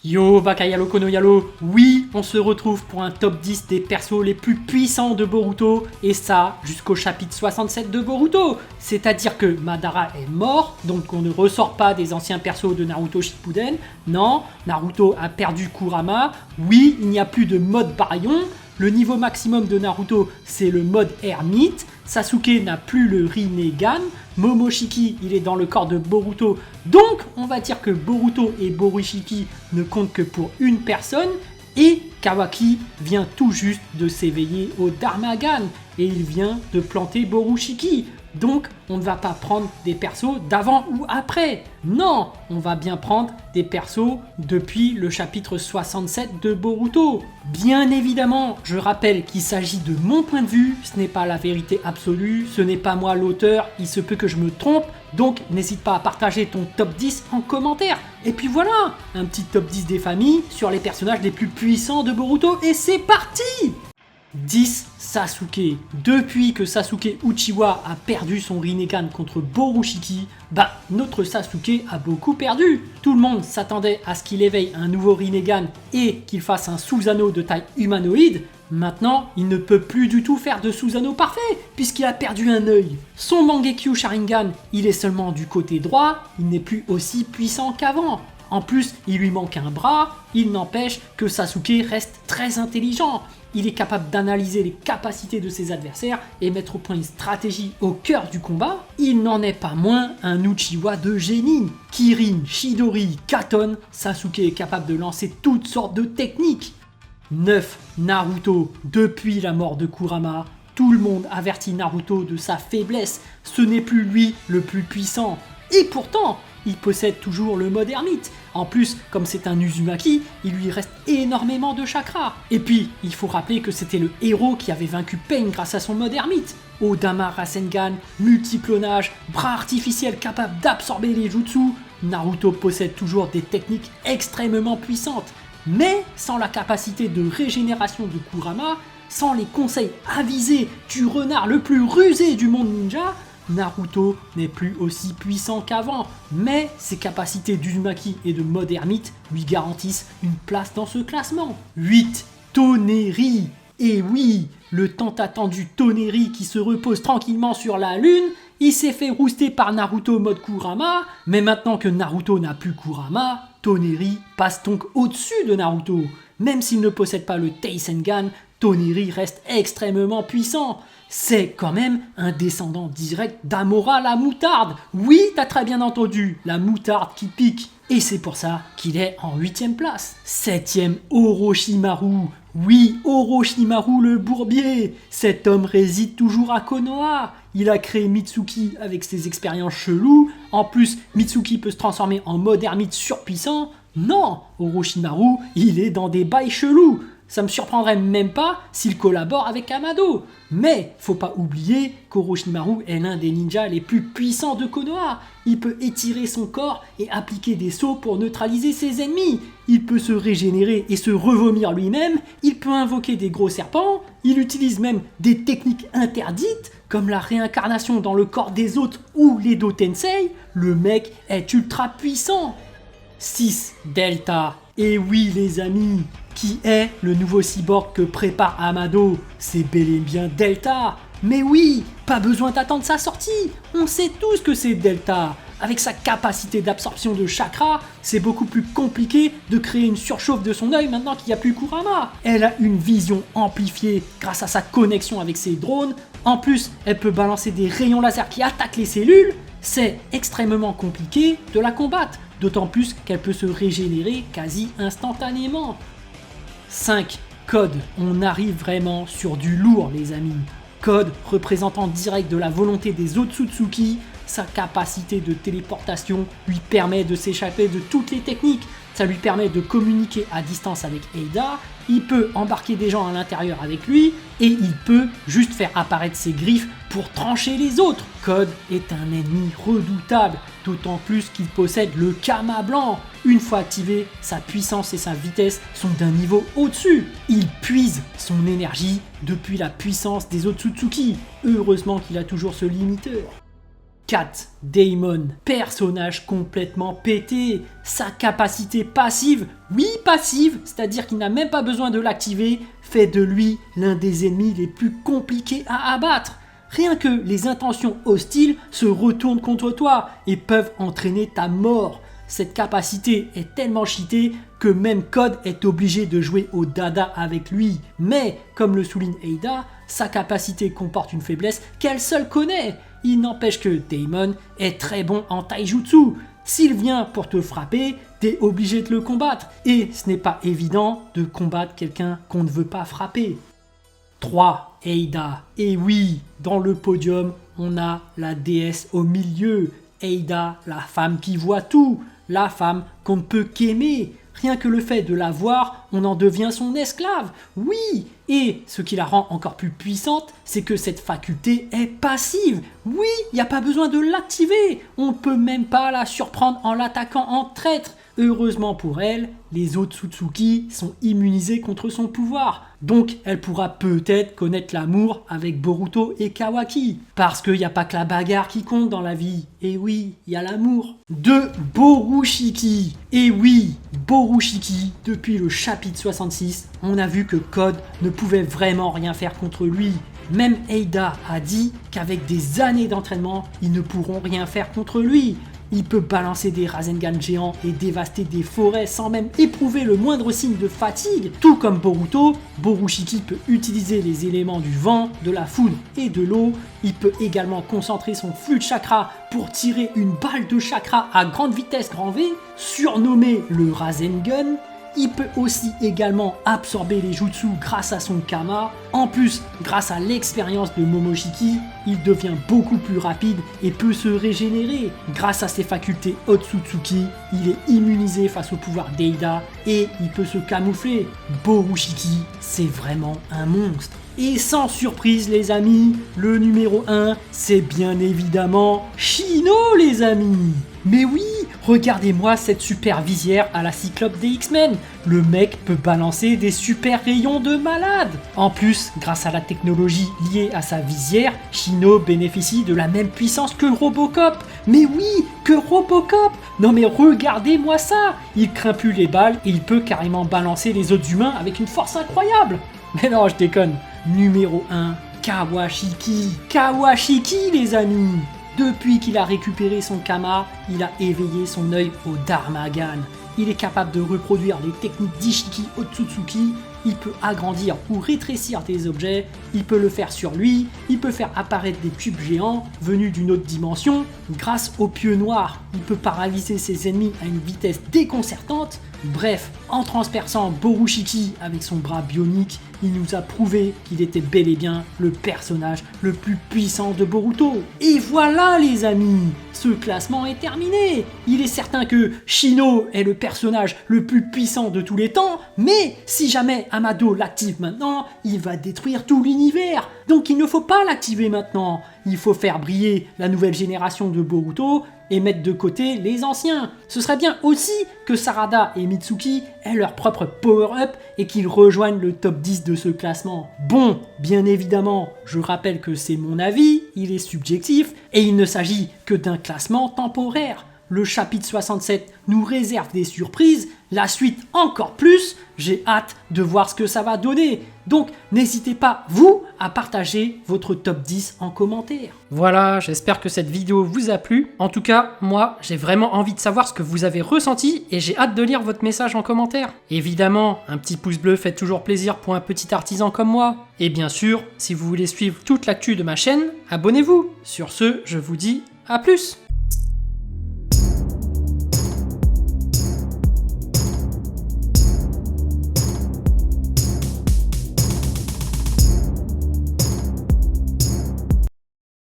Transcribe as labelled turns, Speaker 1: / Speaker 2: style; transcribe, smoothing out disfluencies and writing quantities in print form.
Speaker 1: Yo Bakayalo Kono Yalo, oui, on se retrouve pour un top 10 des persos les plus puissants de Boruto, et ça jusqu'au chapitre 67 de Boruto. C'est-à-dire que Madara est mort, donc on ne ressort pas des anciens persos de Naruto Shippuden. Non, Naruto a perdu Kurama. Oui, il n'y a plus de mode Baryon. Le niveau maximum de Naruto, c'est le mode Ermite. Sasuke n'a plus le Rinnegan. Momoshiki, il est dans le corps de Boruto. Donc, on va dire que Boruto et Borushiki ne comptent que pour une personne. Et Kawaki vient tout juste de s'éveiller au Dharmagan. Et il vient de planter Borushiki. Donc, on ne va pas prendre des persos d'avant ou après. Non, on va bien prendre des persos depuis le chapitre 67 de Boruto. Bien évidemment, je rappelle qu'il s'agit de mon point de vue, ce n'est pas la vérité absolue, ce n'est pas moi l'auteur, il se peut que je me trompe, donc n'hésite pas à partager ton top 10 en commentaire. Et puis voilà, un petit top 10 des familles sur les personnages les plus puissants de Boruto, et c'est parti! 10. Sasuke. Depuis que Sasuke Uchiwa a perdu son Rinnegan contre Borushiki, notre Sasuke a beaucoup perdu. Tout le monde s'attendait à ce qu'il éveille un nouveau Rinnegan et qu'il fasse un Susanoo de taille humanoïde. Maintenant, il ne peut plus du tout faire de Susanoo parfait, puisqu'il a perdu un œil. Son Mangekyo Sharingan, il est seulement du côté droit, il n'est plus aussi puissant qu'avant. En plus, il lui manque un bras, il n'empêche que Sasuke reste très intelligent. Il est capable d'analyser les capacités de ses adversaires et mettre au point une stratégie au cœur du combat. Il n'en est pas moins un Uchiwa de génie. Kirin, Chidori, Katon, Sasuke est capable de lancer toutes sortes de techniques. 9. Naruto. Depuis la mort de Kurama, tout le monde avertit Naruto de sa faiblesse. Ce n'est plus lui le plus puissant. Et pourtant, il possède toujours le mode ermite. En plus, comme c'est un Uzumaki, il lui reste énormément de chakras. Et puis, il faut rappeler que c'était le héros qui avait vaincu Pain grâce à son mode ermite. Odama Rasengan, multiclonage, bras artificiel capable d'absorber les jutsu, Naruto possède toujours des techniques extrêmement puissantes. Mais sans la capacité de régénération de Kurama, sans les conseils avisés du renard le plus rusé du monde ninja, Naruto n'est plus aussi puissant qu'avant, mais ses capacités d'Uzumaki et de mode ermite lui garantissent une place dans ce classement. 8. Toneri. Et oui, le tant attendu Toneri qui se repose tranquillement sur la lune, il s'est fait rouster par Naruto mode Kurama, mais maintenant que Naruto n'a plus Kurama, Toneri passe donc au-dessus de Naruto. Même s'il ne possède pas le Teisengan, Toneri reste extrêmement puissant. C'est quand même un descendant direct d'Amora la moutarde. Oui, t'as très bien entendu, la moutarde qui pique. Et c'est pour ça qu'il est en 8ème place. 7ème, Orochimaru. Oui, Orochimaru le bourbier. Cet homme réside toujours à Konoha. Il a créé Mitsuki avec ses expériences cheloues. En plus, Mitsuki peut se transformer en mode ermite surpuissant. Non, Orochimaru, il est dans des bails chelous. Ça me surprendrait même pas s'il collabore avec Amado. Mais faut pas oublier qu'Orochimaru est l'un des ninjas les plus puissants de Konoha. Il peut étirer son corps et appliquer des sauts pour neutraliser ses ennemis. Il peut se régénérer et se revomir lui-même. Il peut invoquer des gros serpents. Il utilise même des techniques interdites comme la réincarnation dans le corps des autres ou les Do-Tensei. Le mec est ultra puissant. 6. Delta. Et oui les amis, qui est le nouveau cyborg que prépare Amado? C'est bel et bien Delta. Mais oui, pas besoin d'attendre sa sortie, on sait tous que c'est Delta. Avec sa capacité d'absorption de chakra, c'est beaucoup plus compliqué de créer une surchauffe de son œil maintenant qu'il n'y a plus Kurama. Elle a une vision amplifiée grâce à sa connexion avec ses drones. En plus, elle peut balancer des rayons laser qui attaquent les cellules. C'est extrêmement compliqué de la combattre, d'autant plus qu'elle peut se régénérer quasi instantanément. 5. Code. On arrive vraiment sur du lourd les amis. Code, représentant direct de la volonté des Otsutsuki, sa capacité de téléportation lui permet de s'échapper de toutes les techniques. Ça lui permet de communiquer à distance avec Eida, il peut embarquer des gens à l'intérieur avec lui, et il peut juste faire apparaître ses griffes pour trancher les autres. Code est un ennemi redoutable, d'autant plus qu'il possède le Kama blanc. Une fois activé, sa puissance et sa vitesse sont d'un niveau au-dessus. Il puise son énergie depuis la puissance des Otsutsuki. Heureusement qu'il a toujours ce limiteur. Cat Damon, personnage complètement pété, sa capacité passive, oui passive, c'est-à-dire qu'il n'a même pas besoin de l'activer, fait de lui l'un des ennemis les plus compliqués à abattre. Rien que les intentions hostiles se retournent contre toi et peuvent entraîner ta mort. Cette capacité est tellement cheatée que même Code est obligé de jouer au dada avec lui. Mais, comme le souligne Ada, sa capacité comporte une faiblesse qu'elle seule connaît. Il n'empêche que Damon est très bon en taijutsu. S'il vient pour te frapper, t'es obligé de le combattre. Et ce n'est pas évident de combattre quelqu'un qu'on ne veut pas frapper. 3. Ada. Et oui, dans le podium, on a la déesse au milieu. Ada, la femme qui voit tout. La femme qu'on ne peut qu'aimer. Rien que le fait de la voir, on en devient son esclave. Oui, et ce qui la rend encore plus puissante, c'est que cette faculté est passive. Oui, il n'y a pas besoin de l'activer. On ne peut même pas la surprendre en l'attaquant en traître. Heureusement pour elle, les Otsutsuki sont immunisés contre son pouvoir. Donc elle pourra peut-être connaître l'amour avec Boruto et Kawaki. Parce qu'il n'y a pas que la bagarre qui compte dans la vie. Et oui, il y a l'amour. 2. Borushiki. Et oui, Borushiki, depuis le chapitre 66, on a vu que Code ne pouvait vraiment rien faire contre lui. Même Ada a dit qu'avec des années d'entraînement, ils ne pourront rien faire contre lui. Il peut balancer des Rasengan géants et dévaster des forêts sans même éprouver le moindre signe de fatigue. Tout comme Boruto, Borushiki peut utiliser les éléments du vent, de la foudre et de l'eau. Il peut également concentrer son flux de chakra pour tirer une balle de chakra à grande vitesse grand V, surnommé le Rasengan. Il peut aussi également absorber les jutsu grâce à son Kama. En plus, grâce à l'expérience de Momoshiki, il devient beaucoup plus rapide et peut se régénérer. Grâce à ses facultés Otsutsuki, il est immunisé face au pouvoir d'Ada et il peut se camoufler. Borushiki, c'est vraiment un monstre. Et sans surprise les amis, le numéro 1, c'est bien évidemment Shino les amis. Mais oui, regardez-moi cette super visière à la Cyclope des X-Men. Le mec peut balancer des super rayons de malade. En plus, grâce à la technologie liée à sa visière, Shino bénéficie de la même puissance que Robocop. Mais oui, que Robocop. Non mais regardez-moi ça. Il craint plus les balles et il peut carrément balancer les autres humains avec une force incroyable. Mais non, je déconne. Numéro 1, Kawashiki. Kawashiki les amis. Depuis qu'il a récupéré son Kama, il a éveillé son œil au Darmagan. Il est capable de reproduire les techniques d'Ishiki Otsutsuki. Il peut agrandir ou rétrécir des objets. Il peut le faire sur lui. Il peut faire apparaître des cubes géants venus d'une autre dimension. Grâce au pieu noir, il peut paralyser ses ennemis à une vitesse déconcertante. Bref, en transperçant Borushiki avec son bras bionique, il nous a prouvé qu'il était bel et bien le personnage le plus puissant de Boruto. Et voilà les amis, ce classement est terminé. Il est certain que Shino est le personnage le plus puissant de tous les temps, mais si jamais Amado l'active maintenant, il va détruire tout l'univers. Donc il ne faut pas l'activer maintenant. Il faut faire briller la nouvelle génération de Boruto et mettre de côté les anciens. Ce serait bien aussi que Sarada et Mitsuki aient leur propre power-up et qu'ils rejoignent le top 10 de ce classement. Bon, bien évidemment, je rappelle que c'est mon avis, il est subjectif et il ne s'agit que d'un classement temporaire. Le chapitre 67 nous réserve des surprises, la suite encore plus, j'ai hâte de voir ce que ça va donner. Donc n'hésitez pas, vous, à partager votre top 10 en commentaire. Voilà, j'espère que cette vidéo vous a plu. En tout cas, moi, j'ai vraiment envie de savoir ce que vous avez ressenti et j'ai hâte de lire votre message en commentaire. Évidemment, un petit pouce bleu fait toujours plaisir pour un petit artisan comme moi. Et bien sûr, si vous voulez suivre toute l'actu de ma chaîne, abonnez-vous. Sur ce, je vous dis à plus.